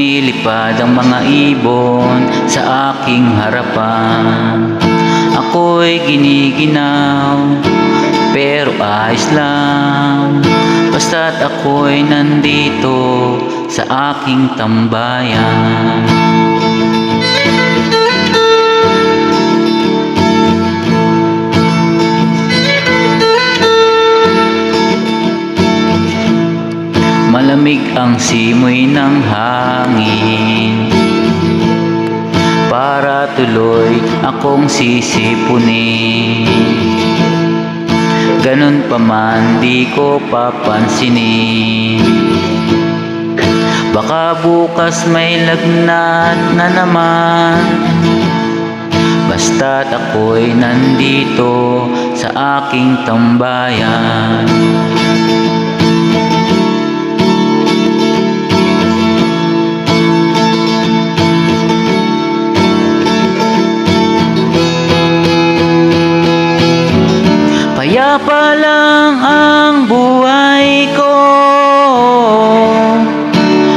Lumilipad ang mga ibon sa aking harapan. Ako'y giniginaw, pero ayos lang, basta't ako'y nandito sa aking tambayan. Malamig ang simoy ng hangin, para tuloy akong sisipunin. Ganun pa man di ko papansinin, baka bukas may lagnat na naman, basta't ako'y nandito sa aking tambayan. Payapa lang ang buhay ko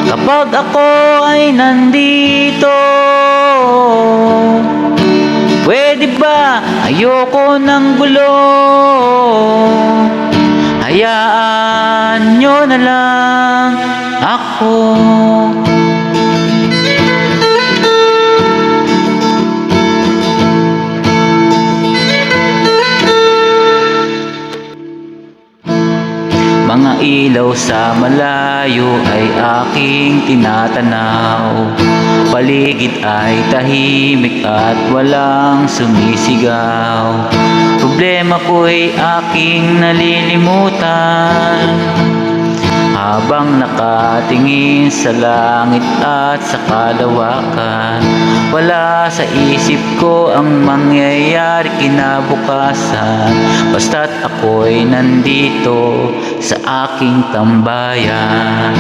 kapag ako ay nandito. Pwede ba ayoko ng gulo? Hayaan nyo na lang ako. Mga ilaw sa malayo ay aking tinatanaw. Paligid ay tahimik at walang sumisigaw. Problema ko'y aking nalilimutan habang nakatingin sa langit at sa kalawakan. Wala sa isip ko ang mangyayari kinabukasan, basta't ako'y nandito sa aking tambayan.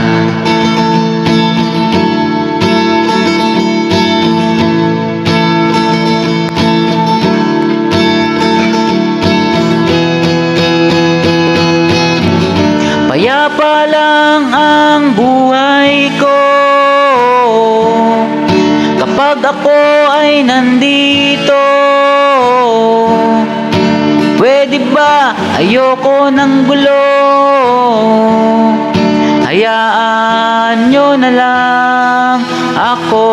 Payapa lang ang buhay ko kapag ako ay nandito. Pwede ba ayoko ng gulo? Hayaan nyo na lang ako.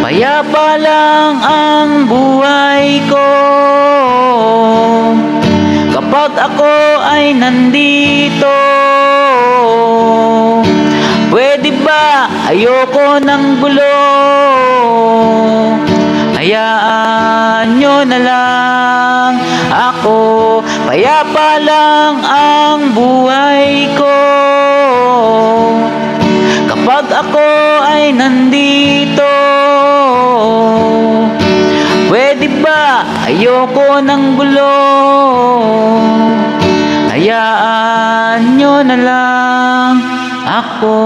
Payapa lang ang buhay ko kapag ako ay nandito. Pwede ba ayoko ng gulo? Hayaan nyo na lang ako. Payapa lang ang buhay ko kapag ako ay nandito. Pwede ba ayoko ng gulo? Hayaan nyo na lang ako.